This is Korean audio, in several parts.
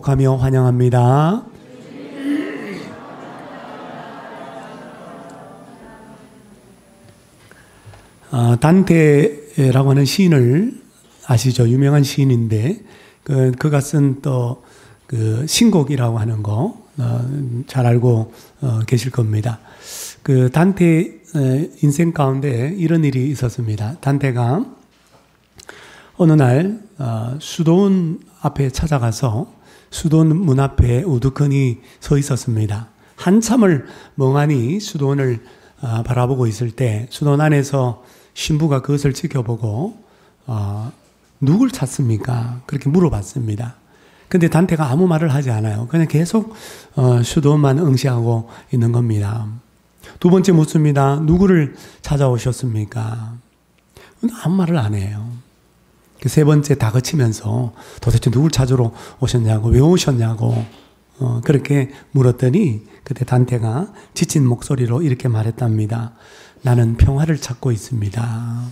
가며 환영합니다. 단테라고 하는 시인을 아시죠? 유명한 시인인데 그가 쓴 또 그 신곡이라고 하는 거 잘 알고 계실 겁니다. 그 단테 인생 가운데 이런 일이 있었습니다. 단테가 어느 날 수도원 앞에 찾아가서 수도원 문 앞에 우두커니 서 있었습니다. 한참을 멍하니 수도원을 바라보고 있을 때 수도원 안에서 신부가 그것을 지켜보고 누굴 찾습니까? 그렇게 물어봤습니다. 근데 단테가 아무 말을 하지 않아요. 그냥 계속 수도원만 응시하고 있는 겁니다. 두 번째 묻습니다. 누구를 찾아오셨습니까? 아무 말을 안 해요. 세 번째 다그치면서 도대체 누굴 찾으러 오셨냐고, 왜 오셨냐고 그렇게 물었더니 그때 단테가 지친 목소리로 이렇게 말했답니다. 나는 평화를 찾고 있습니다.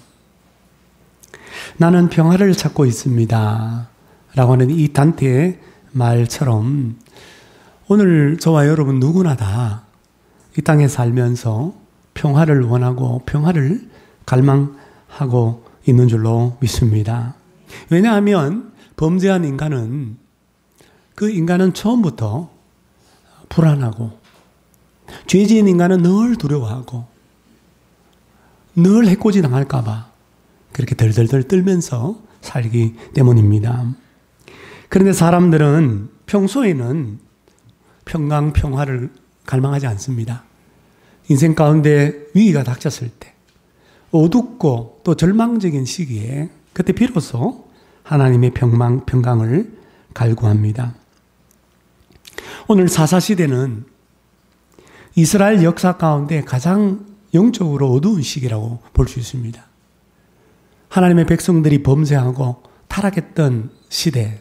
나는 평화를 찾고 있습니다. 라고 하는 이 단테의 말처럼 오늘 저와 여러분 누구나 다 이 땅에 살면서 평화를 원하고 평화를 갈망하고 있는 줄로 믿습니다. 왜냐하면 범죄한 인간은 그 인간은 처음부터 불안하고 죄 지은 인간은 늘 두려워하고 늘 해코지 당할까 봐 그렇게 덜덜덜 떨면서 살기 때문입니다. 그런데 사람들은 평소에는 평강, 평화를 갈망하지 않습니다. 인생 가운데 위기가 닥쳤을 때 어둡고 또 절망적인 시기에 그때 비로소 하나님의 평강을 갈구합니다. 오늘 사사시대는 이스라엘 역사 가운데 가장 영적으로 어두운 시기라고 볼 수 있습니다. 하나님의 백성들이 범죄하고 타락했던 시대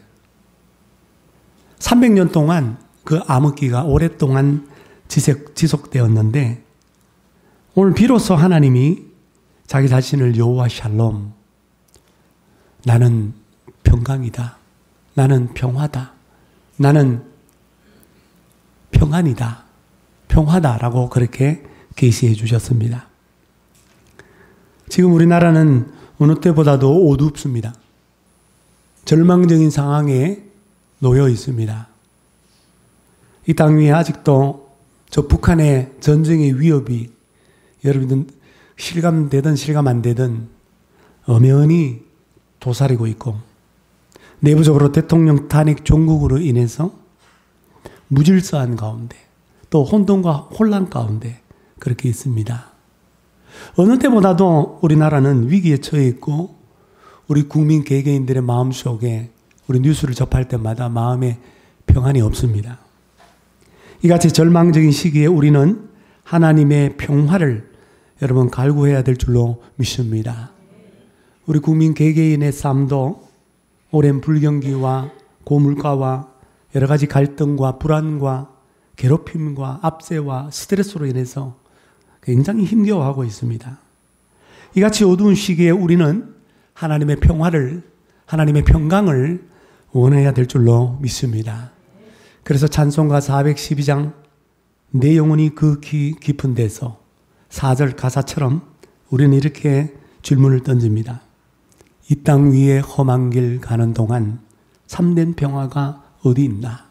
300년 동안 그 암흑기가 오랫동안 지속되었는데 오늘 비로소 하나님이 자기 자신을 여호와 샬롬 나는 평강이다. 나는 평화다. 나는 평안이다. 평화다라고 그렇게 계시해 주셨습니다. 지금 우리나라는 어느 때보다도 어둡습니다. 절망적인 상황에 놓여 있습니다. 이 땅 위에 아직도 저 북한의 전쟁의 위협이 여러분들 실감되든 실감 안 되든 엄연히 도사리고 있고 내부적으로 대통령 탄핵 종국으로 인해서 무질서한 가운데 또 혼돈과 혼란 가운데 그렇게 있습니다. 어느 때보다도 우리나라는 위기에 처해 있고 우리 국민 개개인들의 마음속에 우리 뉴스를 접할 때마다 마음에 평안이 없습니다. 이같이 절망적인 시기에 우리는 하나님의 평화를 여러분 갈구해야 될 줄로 믿습니다. 우리 국민 개개인의 삶도 오랜 불경기와 고물가와 여러 가지 갈등과 불안과 괴롭힘과 압제와 스트레스로 인해서 굉장히 힘겨워하고 있습니다. 이같이 어두운 시기에 우리는 하나님의 평화를, 하나님의 평강을 원해야 될 줄로 믿습니다. 그래서 찬송가 412장 내 영혼이 그 깊은 데서 4절 가사처럼 우리는 이렇게 질문을 던집니다. 이 땅 위에 험한 길 가는 동안 참된 평화가 어디 있나?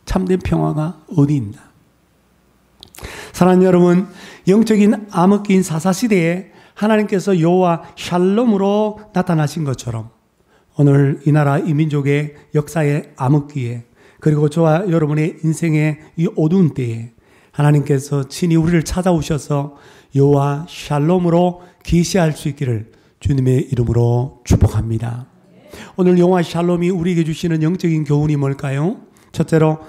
참된 평화가 어디 있나? 사랑하는 여러분, 영적인 암흑기인 사사시대에 하나님께서 여호와 샬롬으로 나타나신 것처럼 오늘 이 나라 이 민족의 역사의 암흑기에 그리고 저와 여러분의 인생의 이 어두운 때에 하나님께서 친히 우리를 찾아오셔서 여호와 샬롬으로 계시할 수 있기를 주님의 이름으로 축복합니다. 오늘 여호와 샬롬이 우리에게 주시는 영적인 교훈이 뭘까요? 첫째로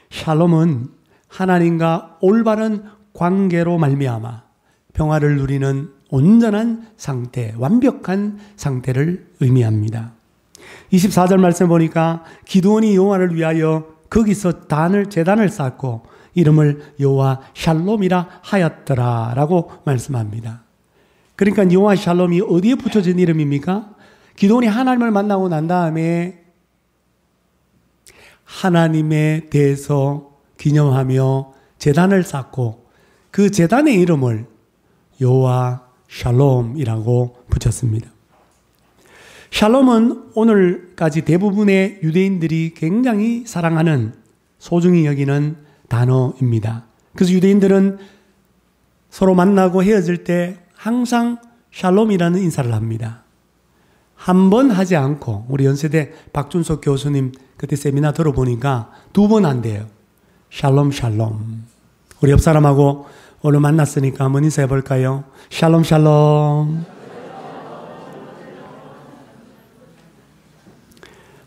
샬롬은 하나님과 올바른 관계로 말미암아 평화를 누리는 온전한 상태, 완벽한 상태를 의미합니다. 24절 말씀 보니까 기드온이 여호와를 위하여 거기서 제단을 쌓고 이름을 여호와 샬롬이라 하였더라라고 말씀합니다. 그러니까 여호와 샬롬이 어디에 붙여진 이름입니까? 기드온이 하나님을 만나고 난 다음에 하나님에 대해서 기념하며 제단을 쌓고 그 제단의 이름을 여호와 샬롬이라고 붙였습니다. 샬롬은 오늘까지 대부분의 유대인들이 굉장히 사랑하는 소중히 여기는 단어입니다. 그래서 유대인들은 서로 만나고 헤어질 때 항상 샬롬이라는 인사를 합니다. 한 번 하지 않고 우리 연세대 박준석 교수님 그때 세미나 들어보니까 2번 한대요. 샬롬 샬롬. 우리 옆 사람하고 오늘 만났으니까 한번 인사해 볼까요? 샬롬 샬롬.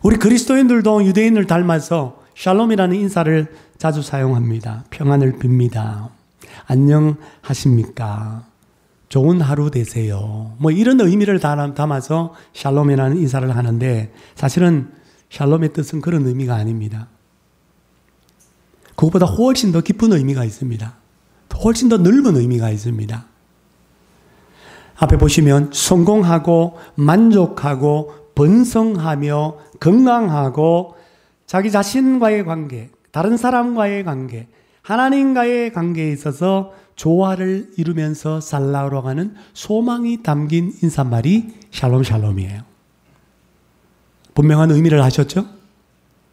우리 그리스도인들도 유대인을 닮아서 샬롬이라는 인사를 자주 사용합니다. 평안을 빕니다. 안녕하십니까? 좋은 하루 되세요. 뭐 이런 의미를 담아서 샬롬이라는 인사를 하는데 사실은 샬롬의 뜻은 그런 의미가 아닙니다. 그것보다 훨씬 더 깊은 의미가 있습니다. 훨씬 더 넓은 의미가 있습니다. 앞에 보시면 성공하고 만족하고 번성하며 건강하고 자기 자신과의 관계, 다른 사람과의 관계, 하나님과의 관계에 있어서 조화를 이루면서 살라고 하는 소망이 담긴 인사말이 샬롬 샬롬이에요. 분명한 의미를 하셨죠?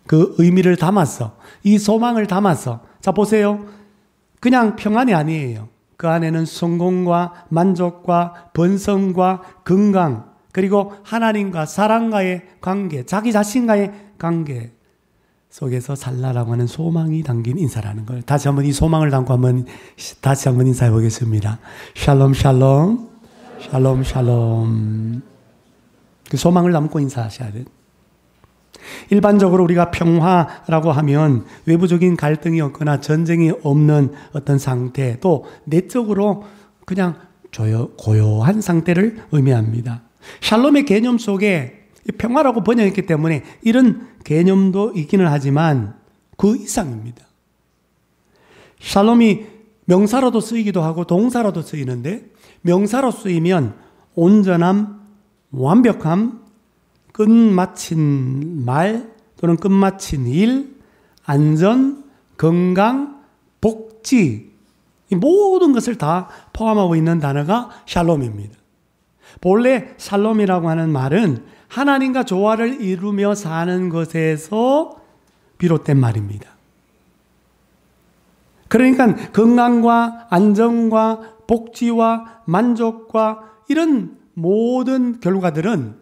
그 의미를 담아서, 이 소망을 담아서, 자 보세요. 그냥 평안이 아니에요. 그 안에는 성공과 만족과 번성과 건강, 그리고 하나님과 사람과의 관계, 자기 자신과의 관계 속에서 살라라고 하는 소망이 담긴 인사라는 걸 다시 한번 이 소망을 담고 다시 한번 인사해 보겠습니다. 샬롬 샬롬 샬롬 샬롬. 그 소망을 담고 인사하셔야 돼요. 일반적으로 우리가 평화라고 하면 외부적인 갈등이 없거나 전쟁이 없는 어떤 상태, 또 내적으로 그냥 고요한 상태를 의미합니다. 샬롬의 개념 속에 평화라고 번역했기 때문에 이런 개념도 있기는 하지만 그 이상입니다. 샬롬이 명사로도 쓰이기도 하고 동사로도 쓰이는데 명사로 쓰이면 온전함, 완벽함, 끝마친 말 또는 끝마친 일, 안전, 건강, 복지 이 모든 것을 다 포함하고 있는 단어가 샬롬입니다. 본래 샬롬이라고 하는 말은 하나님과 조화를 이루며 사는 것에서 비롯된 말입니다. 그러니까 건강과 안정과 복지와 만족과 이런 모든 결과들은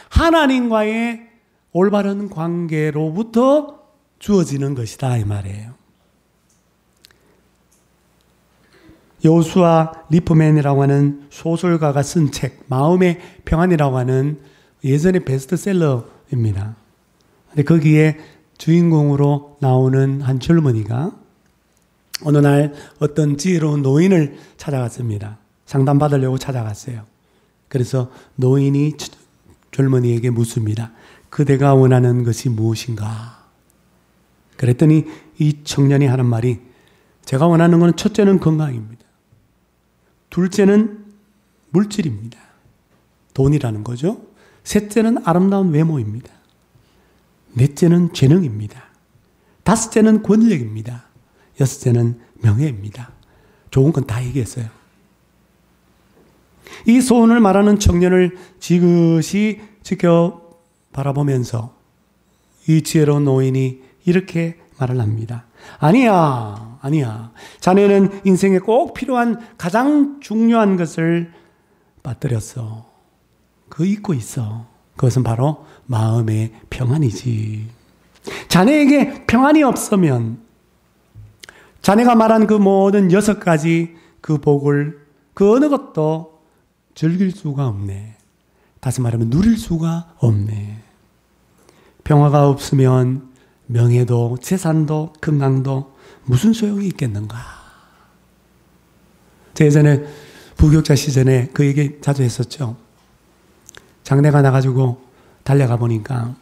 하나님과의 올바른 관계로부터 주어지는 것이다 이 말이에요. 여호수아 리프맨이라고 하는 소설가가 쓴 책 마음의 평안이라고 하는 예전의 베스트셀러입니다. 근데 거기에 주인공으로 나오는 한 젊은이가 어느 날 어떤 지혜로운 노인을 찾아갔습니다. 상담받으려고 찾아갔어요. 그래서 노인이 젊은이에게 묻습니다. 그대가 원하는 것이 무엇인가? 그랬더니 이 청년이 하는 말이 제가 원하는 것은 첫째는 건강입니다. 둘째는 물질입니다. 돈이라는 거죠. 셋째는 아름다운 외모입니다. 넷째는 재능입니다. 다섯째는 권력입니다. 여섯째는 명예입니다. 좋은 건 다 얘기했어요. 이 소원을 말하는 청년을 지그시 지켜 바라보면서 이 지혜로운 노인이 이렇게 말을 합니다. 아니야. 자네는 인생에 꼭 필요한 가장 중요한 것을 빠뜨렸어. 그거 잊고 있어. 그것은 바로 마음의 평안이지. 자네에게 평안이 없으면 자네가 말한 그 모든 6가지 그 복을 그 어느 것도 즐길 수가 없네. 다시 말하면 누릴 수가 없네. 평화가 없으면 명예도 재산도 건강도 무슨 소용이 있겠는가. 제가 예전에 부교육자 시절에 그 얘기 자주 했었죠. 장례가 나가지고 달려가 보니까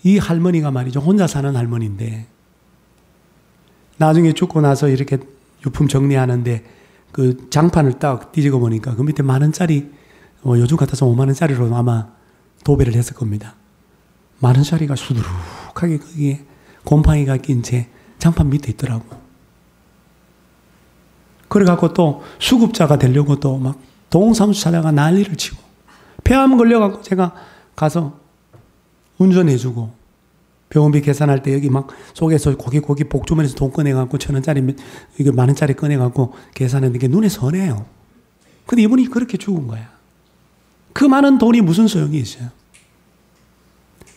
이 할머니가 말이죠. 혼자 사는 할머니인데 나중에 죽고 나서 이렇게 유품 정리하는데 그 장판을 딱 뒤지고 보니까 그 밑에 10,000원짜리 요즘 같아서 50,000원짜리로 아마 도배를 했을 겁니다. 10,000원짜리가 수두룩 뾰족하게 거기에 곰팡이가 낀 채 장판 밑에 있더라고. 그래갖고 또 수급자가 되려고 또 막 동사무소 찾아가 난리를 치고 폐암 걸려갖고 제가 가서 운전해주고 병원비 계산할 때 여기 막 속에서 고기 복주머니에서 돈 꺼내갖고 1,000원짜리 이게 10,000원짜리 꺼내갖고 계산했는데 이게 눈에 선해요. 근데 이분이 그렇게 죽은 거야. 그 많은 돈이 무슨 소용이 있어요?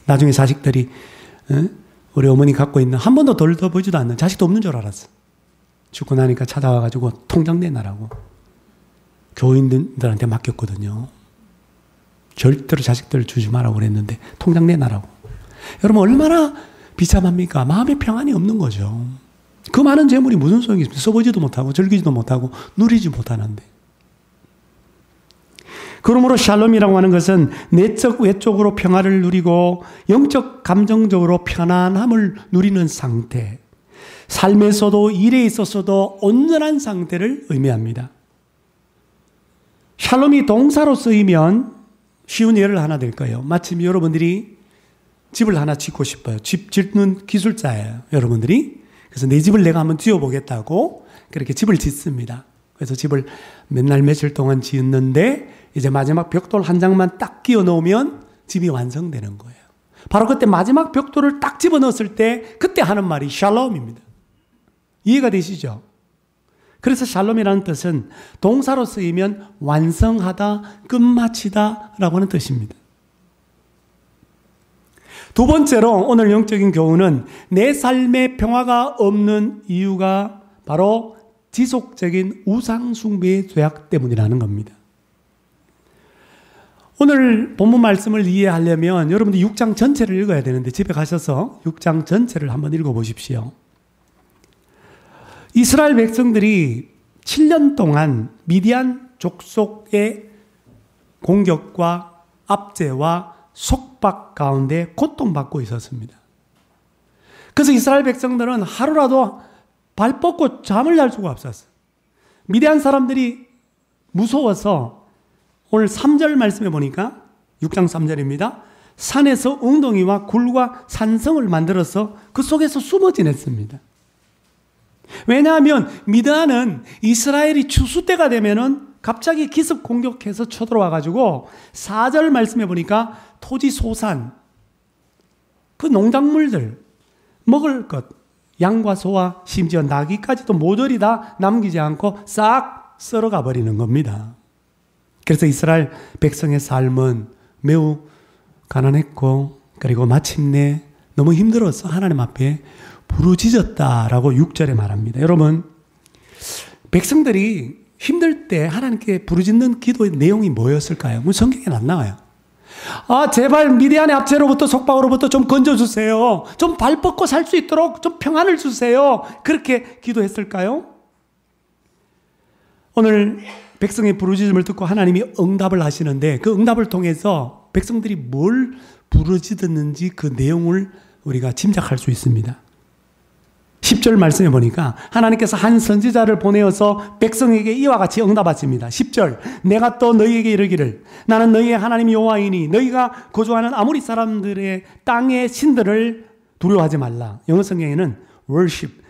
나중에 자식들이 우리 어머니 갖고 있는 한 번도 덜어보지도 않는 자식도 없는 줄 알았어. 죽고 나니까 찾아와가지고 통장 내놔라고 교인들한테 맡겼거든요. 절대로 자식들 주지 말라고 그랬는데 통장 내놔라고. 여러분 얼마나 비참합니까? 마음의 평안이 없는 거죠. 그 많은 재물이 무슨 소용이 있습니까? 써보지도 못하고 즐기지도 못하고 누리지 못하는데. 그러므로 샬롬이라고 하는 것은 내적 외적으로 평화를 누리고 영적 감정적으로 편안함을 누리는 상태, 삶에서도 일에 있어서도 온전한 상태를 의미합니다. 샬롬이 동사로 쓰이면 쉬운 예를 하나 될 거예요. 마침 여러분들이 집을 하나 짓고 싶어요. 집 짓는 기술자예요, 여러분들이. 그래서 내 집을 내가 한번 지어보겠다고 그렇게 집을 짓습니다. 그래서 집을 맨날 며칠 동안 짓는데 이제 마지막 벽돌 한 장만 딱 끼워 넣으면 집이 완성되는 거예요. 바로 그때 마지막 벽돌을 딱 집어 넣었을 때 그때 하는 말이 샬롬입니다. 이해가 되시죠? 그래서 샬롬이라는 뜻은 동사로 쓰이면 완성하다, 끝마치다 라고 하는 뜻입니다. 두 번째로 오늘 영적인 교훈은 내 삶에 평화가 없는 이유가 바로 지속적인 우상숭배의 죄악 때문이라는 겁니다. 오늘 본문 말씀을 이해하려면 여러분들 6장 전체를 읽어야 되는데 집에 가셔서 6장 전체를 한번 읽어보십시오. 이스라엘 백성들이 7년 동안 미디안 족속의 공격과 압제와 속박 가운데 고통받고 있었습니다. 그래서 이스라엘 백성들은 하루라도 발 뻗고 잠을 잘 수가 없었어요. 미디안 사람들이 무서워서 오늘 3절 말씀해 보니까 6장 3절입니다. 산에서 웅덩이와 굴과 산성을 만들어서 그 속에서 숨어 지냈습니다. 왜냐하면 미디안은 이스라엘이 추수 때가 되면은 갑자기 기습 공격해서 쳐들어와 가지고 4절 말씀해 보니까 토지 소산, 그 농작물들, 먹을 것, 양과 소와 심지어 나귀까지도 모조리 다 남기지 않고 싹 썰어가 버리는 겁니다. 그래서 이스라엘 백성의 삶은 매우 가난했고 그리고 마침내 너무 힘들어서 하나님 앞에 부르짖었다라고 6절에 말합니다. 여러분, 백성들이 힘들 때 하나님께 부르짖는 기도의 내용이 뭐였을까요? 성경에는 안 나와요. 제발 미디안의 압제로부터 속박으로부터 좀 건져주세요. 좀 발 뻗고 살 수 있도록 좀 평안을 주세요. 그렇게 기도했을까요? 오늘 백성의 부르짖음을 듣고 하나님이 응답을 하시는데 그 응답을 통해서 백성들이 뭘 부르짖었는지 그 내용을 우리가 짐작할 수 있습니다. 10절 말씀해 보니까 하나님께서 한 선지자를 보내어서 백성에게 이와 같이 응답하십니다. 10절, 내가 또 너희에게 이르기를 나는 너희의 하나님 여호와이니 너희가 거주하는 아모리 사람들의 땅의 신들을 두려워하지 말라. 영어 성경에는 worship,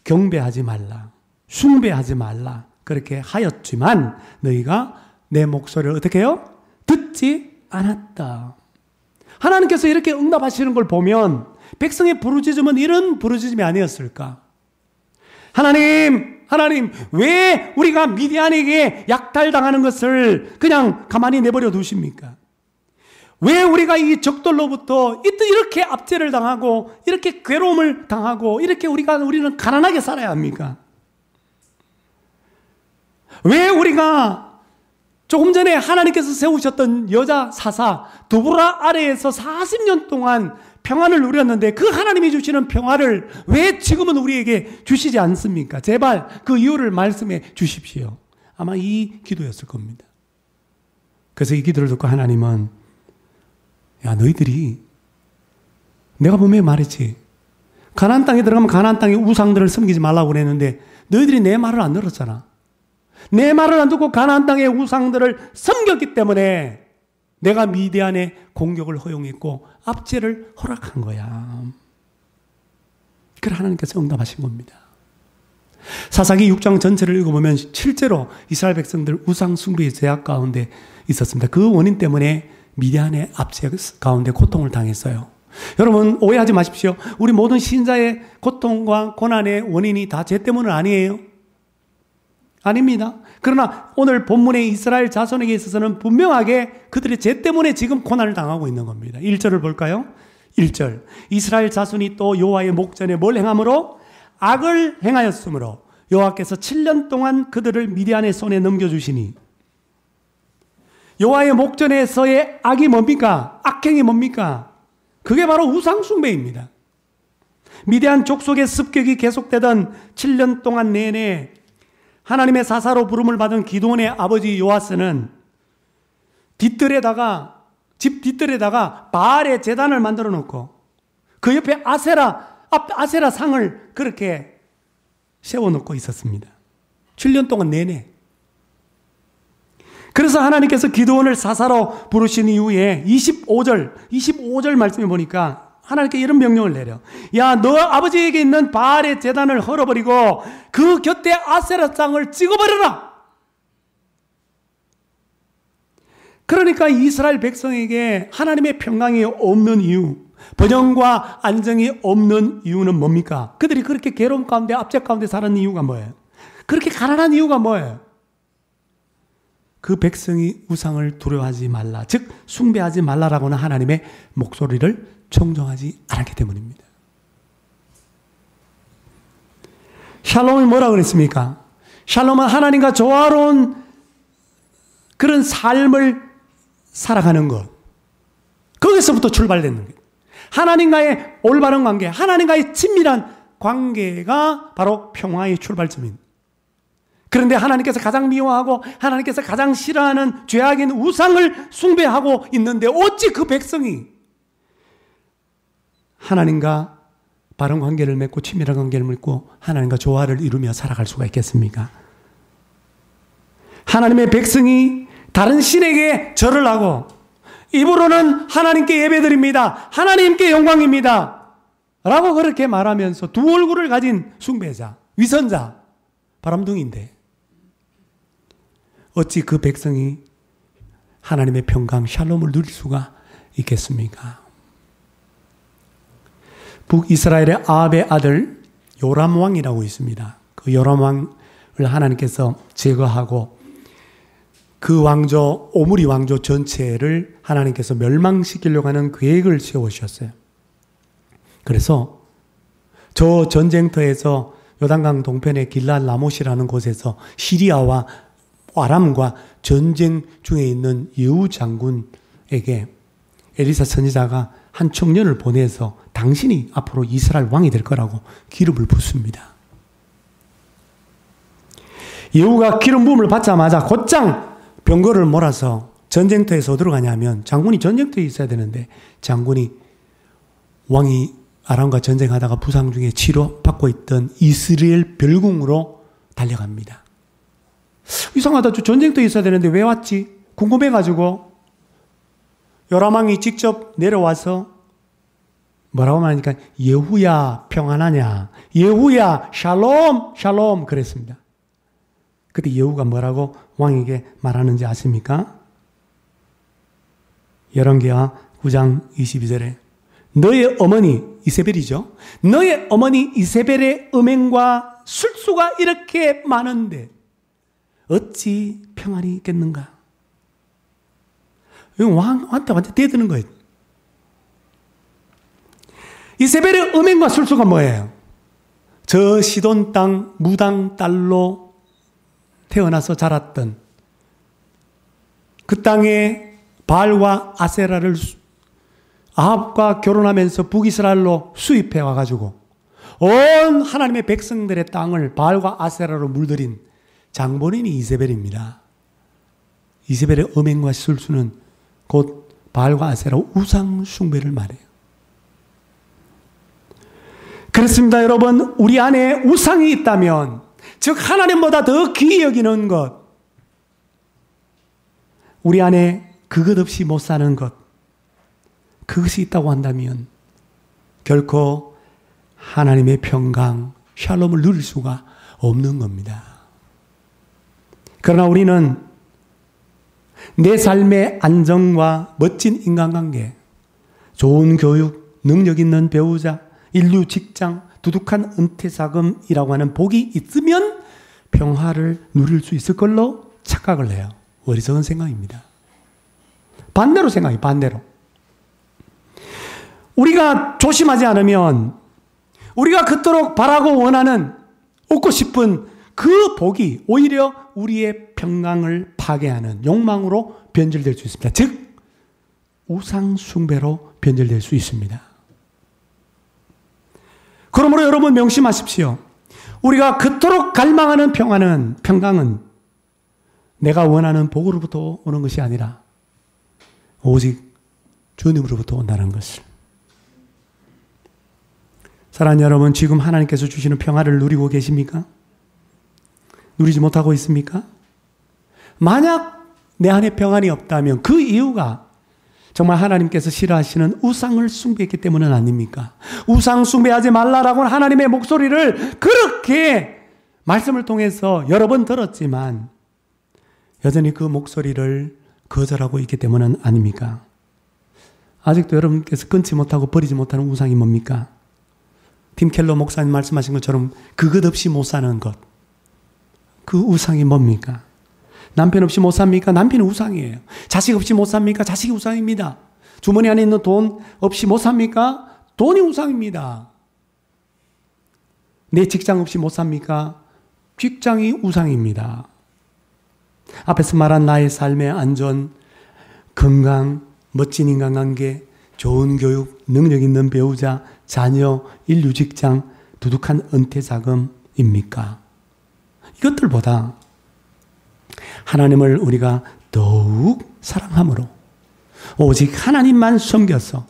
경배하지 말라, 숭배하지 말라 그렇게 하였지만 너희가 내 목소리를 어떻게 해요? 듣지 않았다. 하나님께서 이렇게 응답하시는 걸 보면 백성의 부르짖음은 이런 부르짖음이 아니었을까? 하나님, 왜 우리가 미디안에게 약탈당하는 것을 그냥 가만히 내버려 두십니까? 왜 우리가 이 적들로부터 이렇게 압제를 당하고 이렇게 괴로움을 당하고 이렇게 우리는 가난하게 살아야 합니까? 왜 우리가 조금 전에 하나님께서 세우셨던 여자 사사 드보라 아래에서 40년 동안 평안을 누렸는데 그 하나님이 주시는 평화를 왜 지금은 우리에게 주시지 않습니까? 제발 그 이유를 말씀해 주십시오. 아마 이 기도였을 겁니다. 그래서 이 기도를 듣고 하나님은 너희들이 내가 분명히 말했지. 가나안 땅에 들어가면 가나안 땅의 우상들을 섬기지 말라고 그랬는데 너희들이 내 말을 안 들었잖아. 내 말을 안 듣고 가나안 땅의 우상들을 섬겼기 때문에 내가 미디안의 공격을 허용했고 압제를 허락한 거야. 그걸 하나님께서 응답하신 겁니다. 사사기 6장 전체를 읽어보면 실제로 이스라엘 백성들 우상 숭배의 죄악 가운데 있었습니다. 그 원인 때문에 미디안의 압제 가운데 고통을 당했어요. 여러분 오해하지 마십시오. 우리 모든 신자의 고통과 고난의 원인이 다 죄 때문은 아니에요. 아닙니다. 그러나 오늘 본문의 이스라엘 자손에게 있어서는 분명하게 그들의 죄 때문에 지금 고난을 당하고 있는 겁니다. 1절을 볼까요? 1절 이스라엘 자손이 또 여호와의 목전에 뭘 행함으로? 악을 행하였으므로 여호와께서 7년 동안 그들을 미디안의 손에 넘겨주시니. 여호와의 목전에서의 악이 뭡니까? 악행이 뭡니까? 그게 바로 우상숭배입니다. 미디안 족속의 습격이 계속되던 7년 동안 내내 하나님의 사사로 부름을 받은 기드온의 아버지 요아스는 집 뒤뜰에다가 바알의 제단을 만들어 놓고 그 옆에 아세라 상을 그렇게 세워놓고 있었습니다. 7년 동안 내내. 그래서 하나님께서 기드온을 사사로 부르신 이후에 25절 말씀에 보니까 하나님께 이런 명령을 내려. 야, 너 아버지에게 있는 바알의 제단을 헐어버리고 그 곁에 아세라 상을 찍어버려라. 그러니까 이스라엘 백성에게 하나님의 평강이 없는 이유, 번영과 안정이 없는 이유는 뭡니까? 그들이 그렇게 괴로움 가운데, 압제 가운데 사는 이유가 뭐예요? 그렇게 가난한 이유가 뭐예요? 그 백성이 우상을 두려워하지 말라, 즉 숭배하지 말라라고는 하나님의 목소리를 청정하지 않았기 때문입니다. 샬롬이 뭐라 그랬습니까? 샬롬은 하나님과 조화로운 그런 삶을 살아가는 것. 거기서부터 출발되는 것. 하나님과의 올바른 관계, 하나님과의 친밀한 관계가 바로 평화의 출발점입니다. 그런데 하나님께서 가장 미워하고 하나님께서 가장 싫어하는 죄악인 우상을 숭배하고 있는데 어찌 그 백성이 하나님과 바른 관계를 맺고 친밀한 관계를 맺고 하나님과 조화를 이루며 살아갈 수가 있겠습니까? 하나님의 백성이 다른 신에게 절을 하고 입으로는 하나님께 예배드립니다. 하나님께 영광입니다. 라고 그렇게 말하면서 두 얼굴을 가진 숭배자, 위선자, 바람둥이인데 어찌 그 백성이 하나님의 평강, 샬롬을 누릴 수가 있겠습니까? 북이스라엘의 아합의 아들 요람 왕이라고 있습니다. 그 요람 왕을 하나님께서 제거하고 그 왕조, 오므리 왕조 전체를 하나님께서 멸망시키려고 하는 계획을 세우셨어요. 그래서 저 전쟁터에서 요단강 동편의 길랄 라못이라는 곳에서 시리아와 아람과 전쟁 중에 있는 여우 장군에게 엘리사 선지자가 한 청년을 보내서 당신이 앞으로 이스라엘 왕이 될 거라고 기름을 붓습니다. 여우가 기름 부음을 받자마자 곧장 병거를 몰아서 전쟁터에서 어디로 가냐면 장군이 전쟁터에 있어야 되는데 장군이 왕이 아람과 전쟁하다가 부상 중에 치료받고 있던 이스라엘 별궁으로 달려갑니다. 이상하다. 저 전쟁터에 있어야 되는데 왜 왔지? 궁금해가지고 요람왕이 직접 내려와서 뭐라고 말하니까 예후야 평안하냐, 예후야 샬롬 샬롬 그랬습니다. 그때 예후가 뭐라고 왕에게 말하는지 아십니까? 열왕기하 9장 22절에 너의 어머니 이세벨이죠. 너의 어머니 이세벨의 음행과 술수가 이렇게 많은데 어찌 평안이 있겠는가? 왕한테 완전 대드는 거예요. 이세벨의 음행과 술수가 뭐예요? 저 시돈 땅 무당 딸로 태어나서 자랐던 그 땅에 바알과 아세라를 아합과 결혼하면서 북이스라엘로 수입해 와가지고 온 하나님의 백성들의 땅을 바알과 아세라로 물들인 장본인이 이세벨입니다. 이세벨의 음행과 술수는 곧 바알과 아세라 우상 숭배를 말해요. 그렇습니다, 여러분. 우리 안에 우상이 있다면, 즉 하나님보다 더 귀히 여기는 것, 우리 안에 그것 없이 못 사는 것, 그것이 있다고 한다면 결코 하나님의 평강, 샬롬을 누릴 수가 없는 겁니다. 그러나 우리는 내 삶의 안정과 멋진 인간관계, 좋은 교육, 능력 있는 배우자, 인류 직장, 두둑한 은퇴자금이라고 하는 복이 있으면 평화를 누릴 수 있을 걸로 착각을 해요. 어리석은 생각입니다. 반대로 생각해요. 반대로. 우리가 조심하지 않으면 우리가 그토록 바라고 원하는, 얻고 싶은 그 복이 오히려 우리의 평강을 파괴하는 욕망으로 변질될 수 있습니다. 즉 우상 숭배로 변질될 수 있습니다. 그러므로 여러분 명심하십시오. 우리가 그토록 갈망하는 평강은 내가 원하는 복으로부터 오는 것이 아니라 오직 주님으로부터 온다는 것을. 사랑하는 여러분, 지금 하나님께서 주시는 평화를 누리고 계십니까? 누리지 못하고 있습니까? 만약 내 안에 평안이 없다면 그 이유가 정말 하나님께서 싫어하시는 우상을 숭배했기 때문은 아닙니까? 우상 숭배하지 말라라고 하나님의 목소리를 그렇게 말씀을 통해서 여러 번 들었지만 여전히 그 목소리를 거절하고 있기 때문은 아닙니까? 아직도 여러분께서 끊지 못하고 버리지 못하는 우상이 뭡니까? 팀 켈러 목사님 말씀하신 것처럼 그것 없이 못 사는 것. 그 우상이 뭡니까? 남편 없이 못 삽니까? 남편이 우상이에요. 자식 없이 못 삽니까? 자식이 우상입니다. 주머니 안에 있는 돈 없이 못 삽니까? 돈이 우상입니다. 내 직장 없이 못 삽니까? 직장이 우상입니다. 앞에서 말한 나의 삶의 안전, 건강, 멋진 인간관계, 좋은 교육, 능력 있는 배우자, 자녀, 인류 직장, 두둑한 은퇴자금입니까? 이것들보다 하나님을 우리가 더욱 사랑함으로 오직 하나님만 섬겨서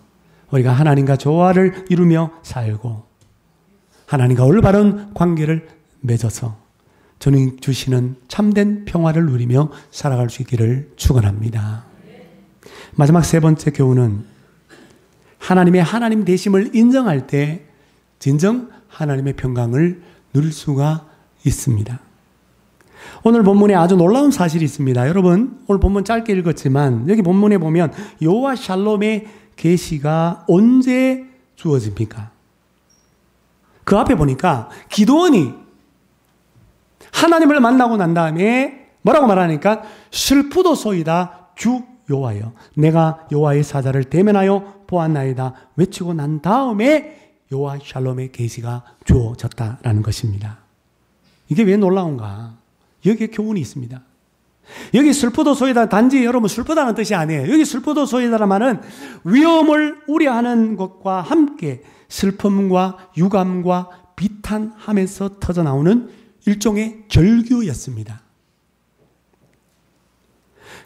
우리가 하나님과 조화를 이루며 살고 하나님과 올바른 관계를 맺어서 주님 주시는 참된 평화를 누리며 살아갈 수 있기를 축원합니다. 마지막 세 번째 교훈은 하나님의 하나님 되심을 인정할 때 진정 하나님의 평강을 누릴 수가 있습니다. 오늘 본문에 아주 놀라운 사실이 있습니다. 여러분, 오늘 본문 짧게 읽었지만 여기 본문에 보면 여호와 샬롬의 계시가 언제 주어집니까? 그 앞에 보니까 기드온이 하나님을 만나고 난 다음에 뭐라고 말하니까 슬프도소이다 주 여호와여 내가 여호와의 사자를 대면하여 보았나이다 외치고 난 다음에 여호와 샬롬의 계시가 주어졌다라는 것입니다. 이게 왜 놀라운가? 여기에 교훈이 있습니다. 여기 슬프도소이다 단지 여러분 슬프다는 뜻이 아니에요. 여기 슬프도소이다란 말은 위험을 우려하는 것과 함께 슬픔과 유감과 비탄하면서 터져나오는 일종의 절규였습니다.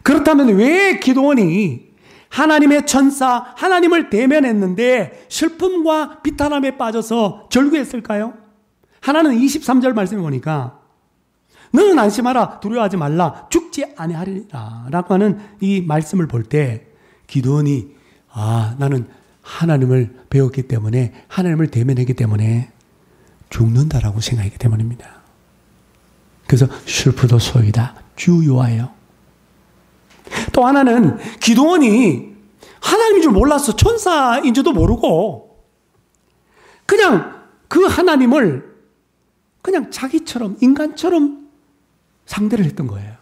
그렇다면 왜 기드온이 하나님의 천사, 하나님을 대면했는데 슬픔과 비탄함에 빠져서 절규했을까요? 하나는 23절 말씀을 보니까 너는 안심하라 두려워하지 말라 죽지 아니하리라 라고 하는 이 말씀을 볼 때 기드온이 나는 하나님을 배웠기 때문에 하나님을 대면했기 때문에 죽는다라고 생각했기 때문입니다. 그래서 슬프도소이다 주 여호와여. 또 하나는 기드온이 하나님인 줄 몰랐어. 천사인 줄도 모르고 그냥 그 하나님을 그냥 자기처럼 인간처럼 상대를 했던 거예요.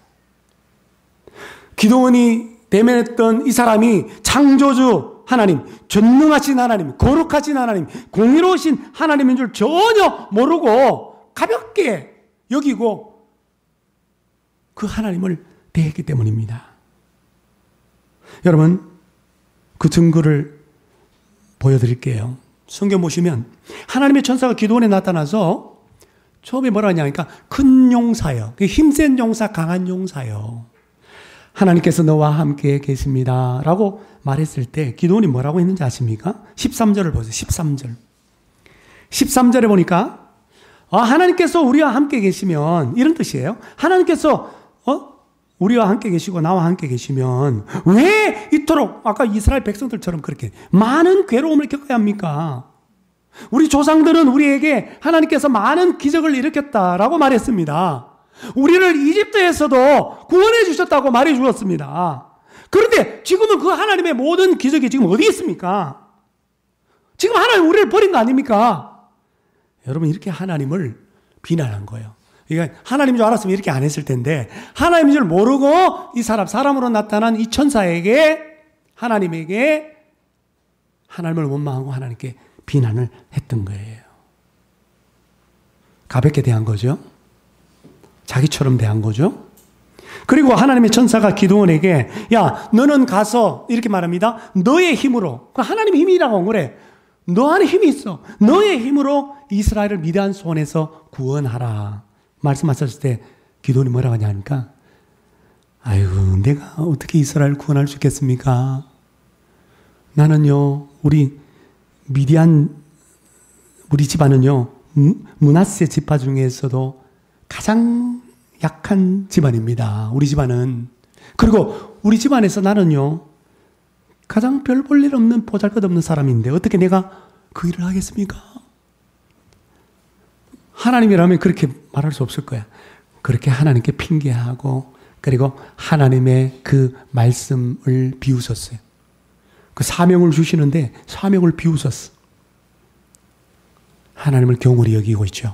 기드온이 대면했던 이 사람이 창조주 하나님, 전능하신 하나님, 거룩하신 하나님, 공의로우신 하나님인 줄 전혀 모르고 가볍게 여기고 그 하나님을 대했기 때문입니다. 여러분, 그 증거를 보여드릴게요. 성경 보시면 하나님의 천사가 기드온에 나타나서 처음에 뭐라 하냐니까 큰 용사여, 힘센 용사, 강한 용사여, 하나님께서 너와 함께 계십니다 라고 말했을 때 기드온이 뭐라고 했는지 아십니까? 13절을 보세요. 13절에 보니까 하나님께서 우리와 함께 계시면 이런 뜻이에요. 하나님께서 우리와 함께 계시고 나와 함께 계시면 왜 이토록 아까 이스라엘 백성들처럼 그렇게 많은 괴로움을 겪어야 합니까? 우리 조상들은 우리에게 하나님께서 많은 기적을 일으켰다라고 말했습니다. 우리를 이집트에서도 구원해 주셨다고 말해 주었습니다. 그런데 지금은 그 하나님의 모든 기적이 지금 어디 있습니까? 지금 하나님 우리를 버린 거 아닙니까? 여러분, 이렇게 하나님을 비난한 거예요. 그러니까 하나님인 줄 알았으면 이렇게 안 했을 텐데, 하나님인 줄 모르고 이 사람으로 나타난 이 천사에게, 하나님에게 하나님을 원망하고 하나님께 비난을 했던 거예요. 가볍게 대한 거죠. 자기처럼 대한 거죠. 그리고 하나님의 천사가 기드온에게, 야, 너는 가서, 이렇게 말합니다. 너의 힘으로, 하나님의 힘이라고 그래. 너 안에 힘이 있어. 너의 힘으로 이스라엘을 미디안 손에서 구원하라. 말씀하셨을 때 기드온이 뭐라고 하냐니까, 아이고, 내가 어떻게 이스라엘을 구원할 수 있겠습니까? 나는요, 우리 집안은요, 므낫세 지파 중에서도 가장 약한 집안입니다. 우리 집안은. 그리고 우리 집안에서 나는요, 가장 별 볼 일 없는 보잘것없는 사람인데 어떻게 내가 그 일을 하겠습니까? 하나님이라면 그렇게 말할 수 없을 거야. 그렇게 하나님께 핑계하고, 그리고 하나님의 그 말씀을 비웃었어요. 그 사명을 주시는데 사명을 비웃었어. 하나님을 경홀히 여기고 있죠.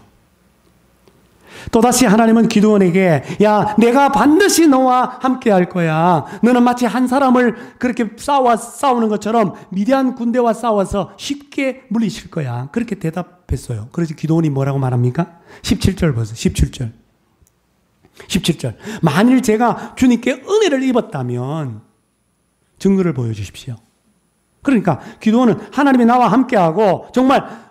또다시 하나님은 기드온에게, 야, 내가 반드시 너와 함께 할 거야. 너는 마치 한 사람을 그렇게 싸우는 것처럼 미디안 군대와 싸워서 쉽게 물리칠 거야. 그렇게 대답했어요. 그래서 기드온이 뭐라고 말합니까? 17절 보세요. 17절. 만일 제가 주님께 은혜를 입었다면 증거를 보여주십시오. 그러니까 기드온은 하나님이 나와 함께하고 정말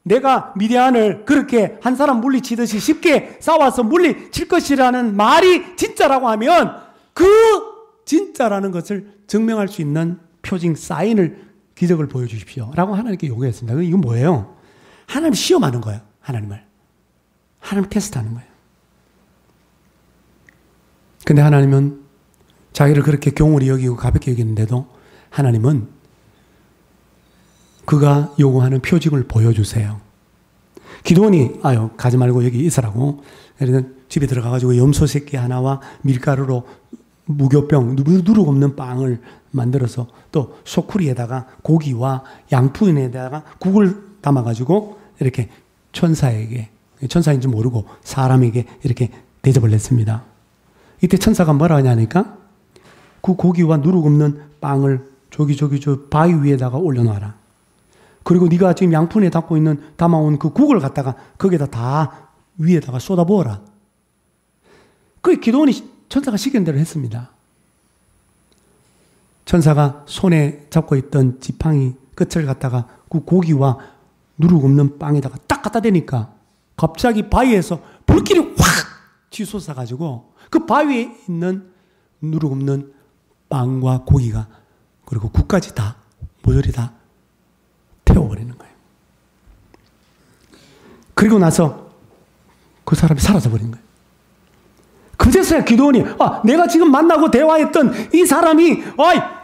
내가 미디안을 그렇게 한 사람 물리치듯이 쉽게 싸워서 물리칠 것이라는 말이 진짜라고 하면 그 진짜라는 것을 증명할 수 있는 표징, 사인을, 기적을 보여주십시오 라고 하나님께 요구했습니다. 이건 뭐예요? 하나님 시험하는 거예요. 하나님 테스트하는 거예요. 근데 하나님은 자기를 그렇게 경홀히 여기고 가볍게 여기는데도 하나님은 그가 요구하는 표징을 보여주세요. 기드온이, 가지 말고 여기 있으라고. 그래서 집에 들어가가지고 염소 새끼 하나와 밀가루로 무교병, 누룩 없는 빵을 만들어서 또 소쿠리에다가 고기와 양푼에다가 국을 담아가지고 이렇게 천사인지 모르고 사람에게 이렇게 대접을 했습니다. 이때 천사가 뭐라 하냐니까, 그 고기와 누룩 없는 빵을 저기 저 바위 위에다가 올려놔라. 그리고 네가 지금 양푼에 담아온 그 국을 갖다가 거기에다 다 위에다가 쏟아부어라. 그 기드온이 천사가 시킨 대로 했습니다. 천사가 손에 잡고 있던 지팡이 끝을 갖다가 그 고기와 누룩 없는 빵에다가 딱 갖다 대니까 갑자기 바위에서 불길이 확 치솟아가지고 그 바위에 있는 누룩 없는 빵과 고기가 그리고 국까지 다 모조리 다 태워버리는 거예요. 그리고 나서 그 사람이 사라져버린 거예요. 그제서야 기드온이, 내가 지금 만나고 대화했던 이 사람이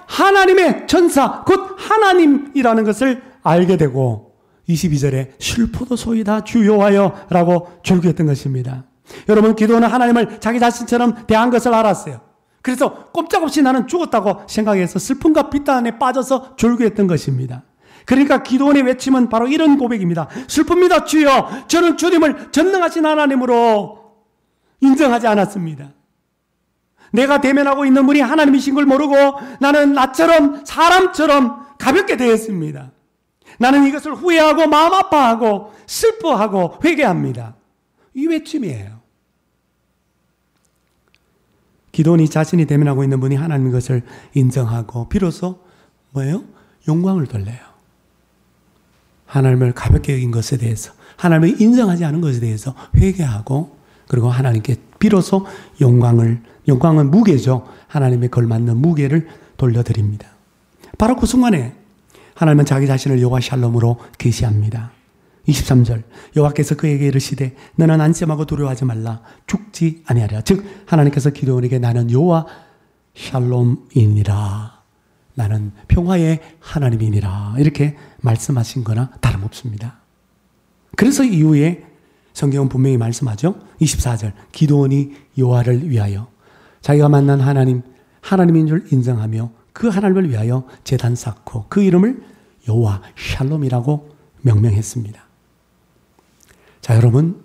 하나님의 천사, 곧 하나님이라는 것을 알게 되고 22절에 슬프도소이다 주여와여 라고 절규했던 것입니다. 여러분, 기드온은 하나님을 자기 자신처럼 대한 것을 알았어요. 그래서 꼼짝없이 나는 죽었다고 생각해서 슬픔과 비탄에 빠져서 절규했던 것입니다. 그러니까 기드온의 외침은 바로 이런 고백입니다. 슬픕니다 주여, 저는 주님을 전능하신 하나님으로 인정하지 않았습니다. 내가 대면하고 있는 분이 하나님이신 걸 모르고 나는 나처럼 사람처럼 가볍게 대했습니다. 나는 이것을 후회하고 마음 아파하고 슬퍼하고 회개합니다. 이 외침이에요. 기드온이 자신이 대면하고 있는 분이 하나님인 것을 인정하고 비로소 뭐예요? 영광을 돌려요. 하나님을 가볍게 여긴 것에 대해서, 하나님을 인정하지 않은 것에 대해서 회개하고, 그리고 하나님께 비로소 영광은 무게죠. 하나님의 걸맞는 무게를 돌려드립니다. 바로 그 순간에 하나님은 자기 자신을 여호와 샬롬으로 계시합니다. 23절, 여호와께서 그에게 이르시되 너는 안심하고 두려워하지 말라, 죽지 아니하리라. 즉 하나님께서 기드온에게 나는 여호와 샬롬이니라, 나는 평화의 하나님이니라 이렇게 말씀하신 거나 다름없습니다. 그래서 이후에 성경은 분명히 말씀하죠. 24절 기드온이 여호와를 위하여 자기가 만난 하나님인 줄 인정하며 그 하나님을 위하여 제단 쌓고 그 이름을 여호와 샬롬이라고 명명했습니다. 자, 여러분,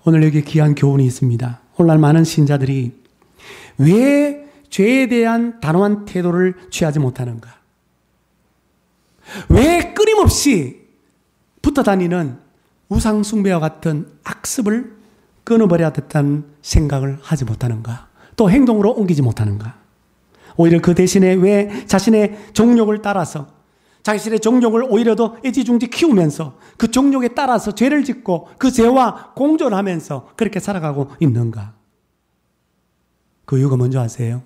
오늘 여기 귀한 교훈이 있습니다. 오늘날 많은 신자들이 왜 죄에 대한 단호한 태도를 취하지 못하는가? 왜 끊임없이 붙어 다니는 우상숭배와 같은 악습을 끊어버려야 됐다는 생각을 하지 못하는가? 또 행동으로 옮기지 못하는가? 오히려 그 대신에 왜 자신의 정욕을 따라서 자신의 정욕을 오히려 더 애지중지 키우면서 그 정욕에 따라서 죄를 짓고 그 죄와 공존하면서 그렇게 살아가고 있는가? 그 이유가 뭔지 아세요?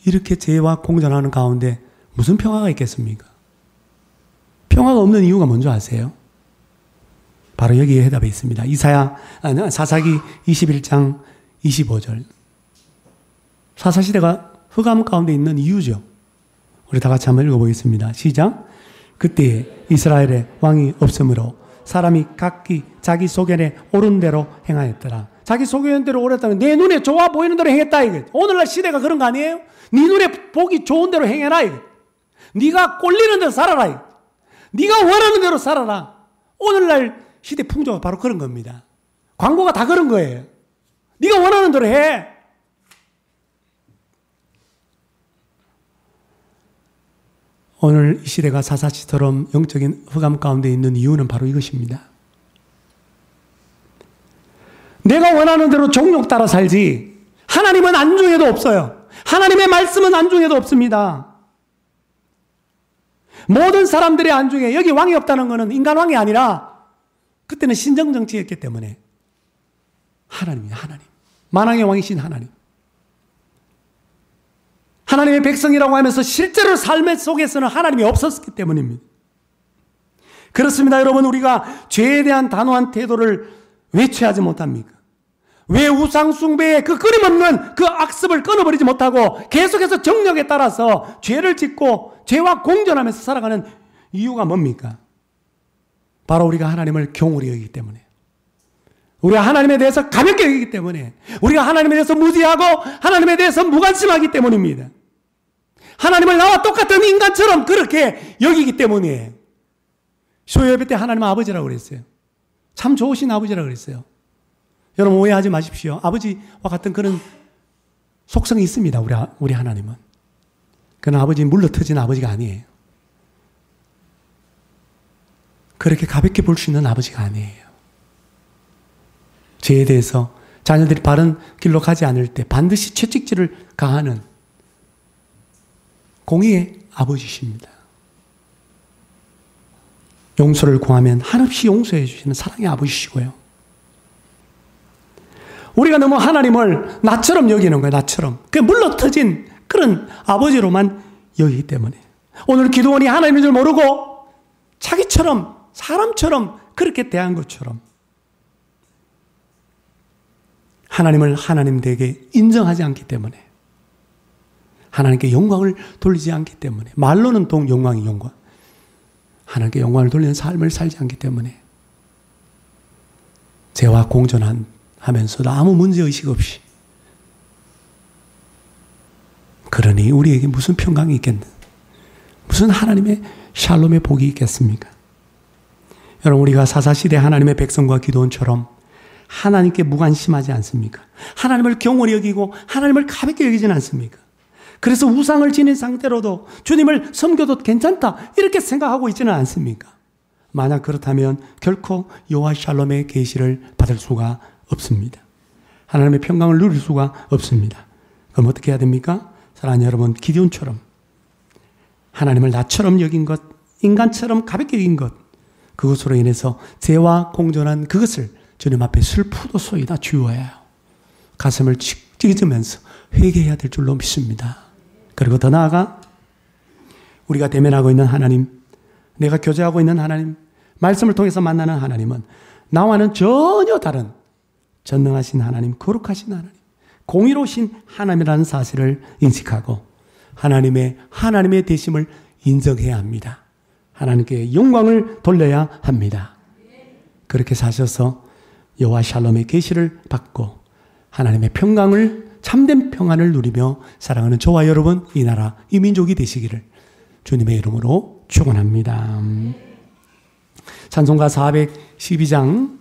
이렇게 죄와 공존하는 가운데 무슨 평화가 있겠습니까? 평화가 없는 이유가 뭔지 아세요? 바로 여기에 해답이 있습니다. 사사기 21장 25절. 사사시대가 흑암 가운데 있는 이유죠. 우리 다 같이 한번 읽어보겠습니다. 시작. 그때 이스라엘에 왕이 없으므로 사람이 각기 자기 소견에 옳은 대로 행하였더라. 자기 소견 대로 옳았다면 내 눈에 좋아 보이는 대로 행했다 이거. 오늘날 시대가 그런 거 아니에요? 네 눈에 보기 좋은 대로 행해라 이거. 네가 꼴리는 대로 살아라 이거. 네가 원하는 대로 살아라. 오늘날 시대 풍조가 바로 그런 겁니다. 광고가 다 그런 거예요. 네가 원하는 대로 해. 오늘 이 시대가 사사시처럼 영적인 흑암 가운데 있는 이유는 바로 이것입니다. 내가 원하는 대로 정욕 따라 살지 하나님은 안중에도 없어요. 하나님의 말씀은 안중에도 없습니다. 모든 사람들의 안중에 여기 왕이 없다는 것은 인간 왕이 아니라 그때는 신정정치였기 때문에 하나님이에요. 하나님. 만왕의 왕이신 하나님. 하나님의 백성이라고 하면서 실제로 삶의 속에서는 하나님이 없었기 때문입니다. 그렇습니다. 여러분, 우리가 죄에 대한 단호한 태도를 왜 취하지 못합니까? 왜 우상숭배의 그 끊임없는 그 악습을 끊어버리지 못하고 계속해서 정욕에 따라서 죄를 짓고 죄와 공존하면서 살아가는 이유가 뭡니까? 바로 우리가 하나님을 경홀히 여기기 때문에, 우리가 하나님에 대해서 가볍게 여기기 때문에, 우리가 하나님에 대해서 무지하고 하나님에 대해서 무관심하기 때문입니다. 하나님을 나와 똑같은 인간처럼 그렇게 여기기 때문이에요. 수요 예배 때 하나님 아버지라고 그랬어요. 참 좋으신 아버지라고 그랬어요. 여러분 오해하지 마십시오. 아버지와 같은 그런 속성이 있습니다. 우리 하나님은. 그러나 아버지는 물러터진 아버지가 아니에요. 그렇게 가볍게 볼 수 있는 아버지가 아니에요. 죄에 대해서 자녀들이 바른 길로 가지 않을 때 반드시 채찍질을 가하는 공의의 아버지십니다. 용서를 구하면 한없이 용서해 주시는 사랑의 아버지시고요. 우리가 너무 하나님을 나처럼 여기는 거예요. 나처럼. 그 물러터진 그런 아버지로만 여기기 때문에 오늘 기드온이 하나님인 줄 모르고 자기처럼 사람처럼 그렇게 대한 것처럼 하나님을 하나님에게 인정하지 않기 때문에, 하나님께 영광을 돌리지 않기 때문에, 말로는 영광이 영광, 하나님께 영광을 돌리는 삶을 살지 않기 때문에 죄와 공존하면서도 아무 문제의식 없이, 그러니 우리에게 무슨 평강이 있겠나? 무슨 하나님의 샬롬의 복이 있겠습니까? 여러분, 우리가 사사시대 하나님의 백성과 기드온처럼 하나님께 무관심하지 않습니까? 하나님을 경홀히 여기고 하나님을 가볍게 여기지는 않습니까? 그래서 우상을 지닌 상태로도 주님을 섬겨도 괜찮다 이렇게 생각하고 있지는 않습니까? 만약 그렇다면 결코 여호와 샬롬의 계시를 받을 수가 없습니다. 하나님의 평강을 누릴 수가 없습니다. 그럼 어떻게 해야 됩니까? 사랑하는 여러분, 기드온처럼 하나님을 나처럼 여긴 것, 인간처럼 가볍게 여긴 것, 그것으로 인해서 죄와 공존한 그것을 주님 앞에 슬프도소이다 주어야 해요. 가슴을 찢으면서 회개해야 될 줄로 믿습니다. 그리고 더 나아가 우리가 대면하고 있는 하나님, 내가 교제하고 있는 하나님, 말씀을 통해서 만나는 하나님은 나와는 전혀 다른 전능하신 하나님, 거룩하신 하나님, 공의로우신 하나님이라는 사실을 인식하고 하나님의 되심을 인정해야 합니다. 하나님께 영광을 돌려야 합니다. 그렇게 사셔서 여호와 샬롬의 계시를 받고 하나님의 평강을 참된 평안을 누리며 살아가는 저와 여러분, 이 나라, 이 민족이 되시기를 주님의 이름으로 축원합니다. 찬송가 412장